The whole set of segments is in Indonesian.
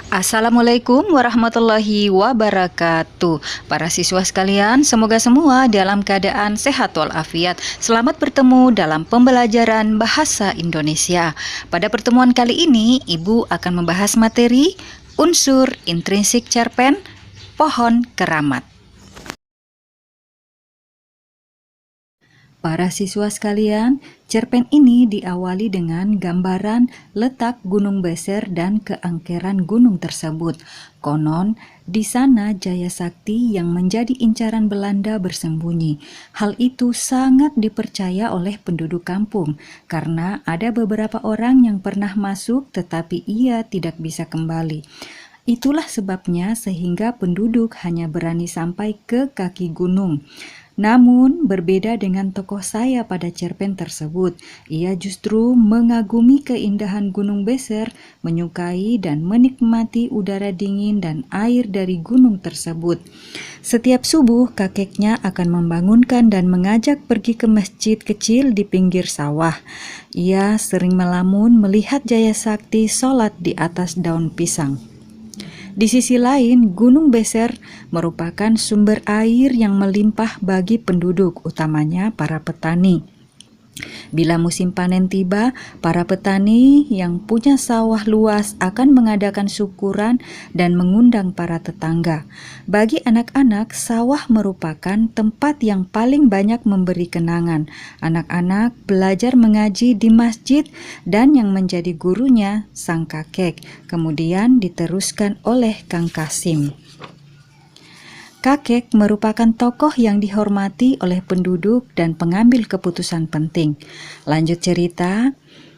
Assalamualaikum warahmatullahi wabarakatuh. Para siswa sekalian, semoga semua dalam keadaan sehat walafiat. Selamat bertemu dalam pembelajaran bahasa Indonesia. Pada pertemuan kali ini, Ibu akan membahas materi unsur intrinsik cerpen pohon keramat. Para siswa sekalian, cerpen ini diawali dengan gambaran letak Gunung Beser dan keangkeran gunung tersebut. Konon, di sana Jaya Sakti yang menjadi incaran Belanda bersembunyi. Hal itu sangat dipercaya oleh penduduk kampung, karena ada beberapa orang yang pernah masuk tetapi ia tidak bisa kembali. Itulah sebabnya sehingga penduduk hanya berani sampai ke kaki gunung. Namun, berbeda dengan tokoh saya pada cerpen tersebut, ia justru mengagumi keindahan Gunung Beser, menyukai dan menikmati udara dingin dan air dari gunung tersebut. Setiap subuh, kakeknya akan membangunkan dan mengajak pergi ke masjid kecil di pinggir sawah. Ia sering melamun melihat Jaya Sakti sholat di atas daun pisang. Di sisi lain, Gunung Beser merupakan sumber air yang melimpah bagi penduduk, utamanya para petani. Bila musim panen tiba, para petani yang punya sawah luas akan mengadakan syukuran dan mengundang para tetangga. Bagi anak-anak, sawah merupakan tempat yang paling banyak memberi kenangan. Anak-anak belajar mengaji di masjid dan yang menjadi gurunya sang kakek, kemudian diteruskan oleh Kang Kasim. Kakek merupakan tokoh yang dihormati oleh penduduk dan pengambil keputusan penting. Lanjut cerita,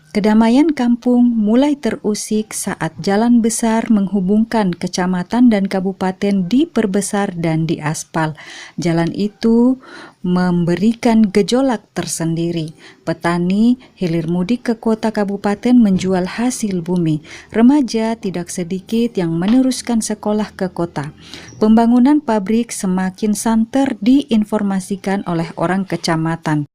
kedamaian kampung mulai terusik saat jalan besar menghubungkan kecamatan dan kabupaten diperbesar dan diaspal. Jalan itu memberikan gejolak tersendiri. Petani hilir mudik ke kota kabupaten menjual hasil bumi. Remaja tidak sedikit yang meneruskan sekolah ke kota. Pembangunan pabrik semakin santer diinformasikan oleh orang kecamatan.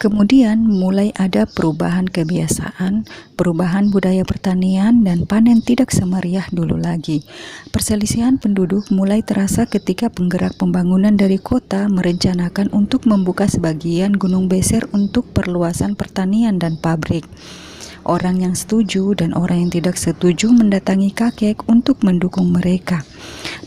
Kemudian mulai ada perubahan kebiasaan, perubahan budaya pertanian, dan panen tidak semeriah dulu lagi. Perselisihan penduduk mulai terasa ketika penggerak pembangunan dari kota merencanakan untuk membuka sebagian Gunung Beser untuk perluasan pertanian dan pabrik. Orang yang setuju dan orang yang tidak setuju mendatangi kakek untuk mendukung mereka.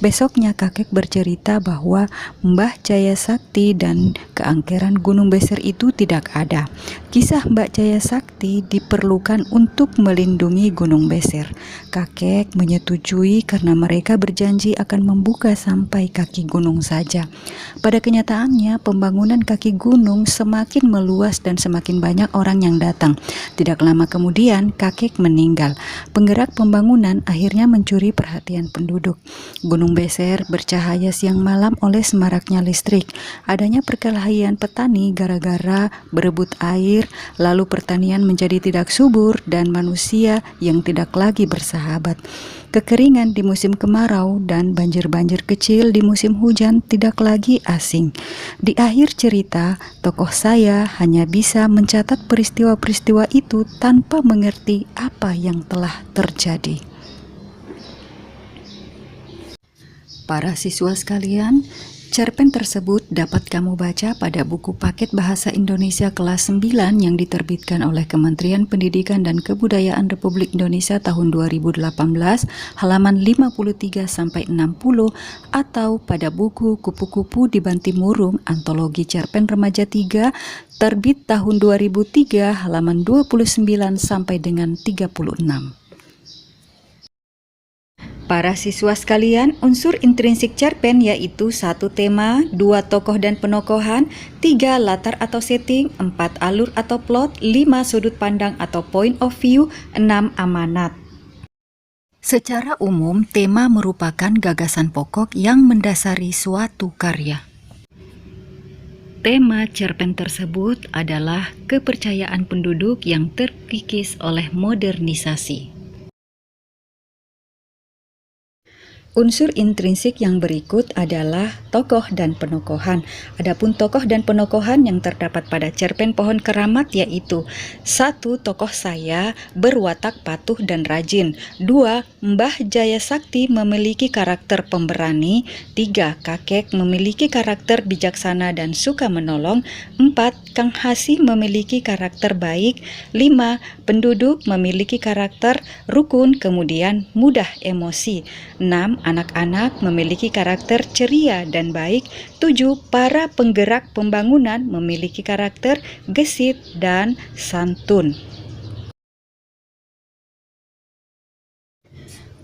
Besoknya kakek bercerita bahwa Mbah Jaya Sakti dan keangkeran Gunung Beser itu tidak ada. Kisah Mbak Jaya Sakti diperlukan untuk melindungi Gunung Beser. Kakek menyetujui karena mereka berjanji akan membuka sampai kaki gunung saja. Pada kenyataannya, pembangunan kaki gunung semakin meluas dan semakin banyak orang yang datang. Tidak lama kemudian, kakek meninggal. Penggerak pembangunan akhirnya mencuri perhatian penduduk. Gunung Beser bercahaya siang malam oleh semaraknya listrik. Adanya perkelahian petani gara-gara berebut air, lalu pertanian menjadi tidak subur dan manusia yang tidak lagi bersahabat. Kekeringan di musim kemarau dan banjir-banjir kecil di musim hujan tidak lagi asing. Di akhir cerita, tokoh saya hanya bisa mencatat peristiwa-peristiwa itu tanpa mengerti apa yang telah terjadi. Para siswa sekalian, cerpen tersebut dapat kamu baca pada buku paket Bahasa Indonesia kelas 9 yang diterbitkan oleh Kementerian Pendidikan dan Kebudayaan Republik Indonesia tahun 2018, halaman 53-60, atau pada buku Kupu-Kupu di Bantimurung, Antologi Cerpen Remaja 3, terbit tahun 2003, halaman 29 sampai dengan 36. Para siswa sekalian, unsur intrinsik cerpen yaitu 1 tema, 2 tokoh dan penokohan, 3 latar atau setting, 4 alur atau plot, 5 sudut pandang atau point of view, 6 amanat. Secara umum, tema merupakan gagasan pokok yang mendasari suatu karya. Tema cerpen tersebut adalah kepercayaan penduduk yang terkikis oleh modernisasi. Unsur intrinsik yang berikut adalah tokoh dan penokohan. Adapun tokoh dan penokohan yang terdapat pada cerpen Pohon Keramat yaitu: 1. Tokoh saya berwatak patuh dan rajin. 2. Mbah Jaya Sakti memiliki karakter pemberani. 3. Kakek memiliki karakter bijaksana dan suka menolong. 4. Kang Hasih memiliki karakter baik. 5. Penduduk memiliki karakter rukun kemudian mudah emosi. 6. Anak-anak memiliki karakter ceria dan baik. 7. Para penggerak pembangunan memiliki karakter gesit dan santun.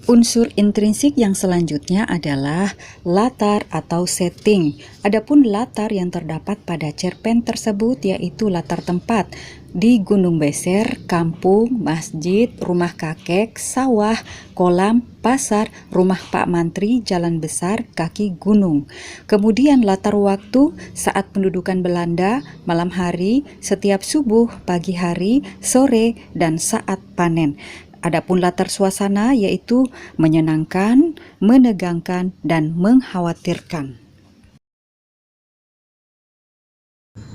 Unsur intrinsik yang selanjutnya adalah latar atau setting. Adapun latar yang terdapat pada cerpen tersebut yaitu latar tempat di Gunung Beser, kampung, masjid, rumah kakek, sawah, kolam, pasar, rumah Pak Mantri, jalan besar, kaki gunung. Kemudian latar waktu saat pendudukan Belanda, malam hari, setiap subuh, pagi hari, sore, dan saat panen. Adapun latar suasana yaitu menyenangkan, menegangkan, dan mengkhawatirkan.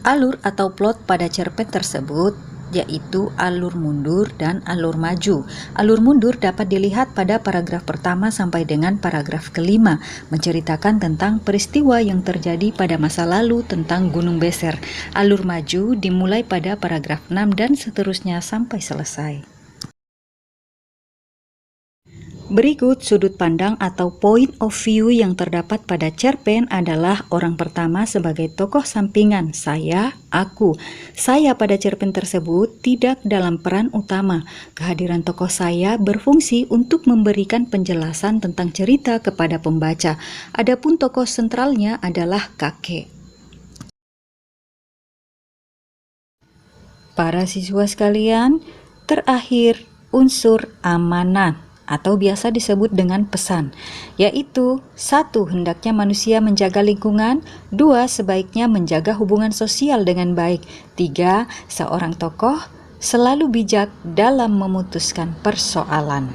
Alur atau plot pada cerpen tersebut yaitu alur mundur dan alur maju. Alur mundur dapat dilihat pada paragraf pertama sampai dengan paragraf kelima, menceritakan tentang peristiwa yang terjadi pada masa lalu tentang Gunung Beser. Alur maju dimulai pada paragraf 6 dan seterusnya sampai selesai. Berikut sudut pandang atau point of view yang terdapat pada cerpen adalah orang pertama sebagai tokoh sampingan, saya, aku. Saya pada cerpen tersebut tidak dalam peran utama. Kehadiran tokoh saya berfungsi untuk memberikan penjelasan tentang cerita kepada pembaca. Adapun tokoh sentralnya adalah kakek. Para siswa sekalian, terakhir unsur amanat atau biasa disebut dengan pesan, yaitu 1. Hendaknya manusia menjaga lingkungan. 2. Sebaiknya menjaga hubungan sosial dengan baik. 3. Seorang tokoh selalu bijak dalam memutuskan persoalan.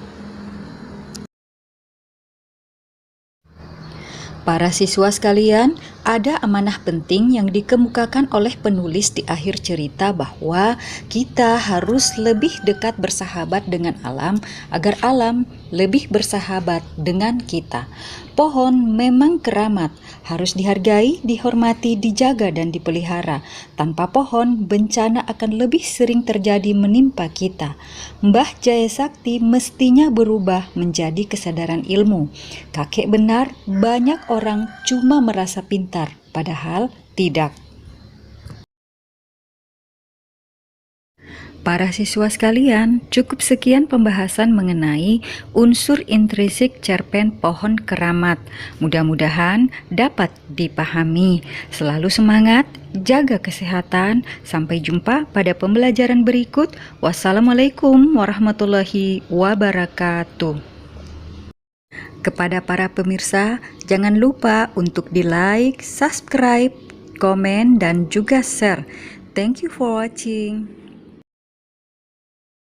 Para siswa sekalian, ada amanah penting yang dikemukakan oleh penulis di akhir cerita bahwa kita harus lebih dekat bersahabat dengan alam agar alam lebih bersahabat dengan kita. Pohon memang keramat, harus dihargai, dihormati, dijaga, dan dipelihara. Tanpa pohon, bencana akan lebih sering terjadi menimpa kita. Mbah Jaya Sakti mestinya berubah menjadi kesadaran ilmu. Kakek benar, banyak orang cuma merasa pintar, padahal tidak. Para siswa sekalian, cukup sekian pembahasan mengenai unsur intrinsik cerpen Pohon Keramat. Mudah-mudahan dapat dipahami. Selalu semangat, jaga kesehatan. Sampai jumpa pada pembelajaran berikut. Wassalamualaikum warahmatullahi wabarakatuh. Kepada para pemirsa, jangan lupa untuk di-like, subscribe, komen, dan juga share. Thank you for watching.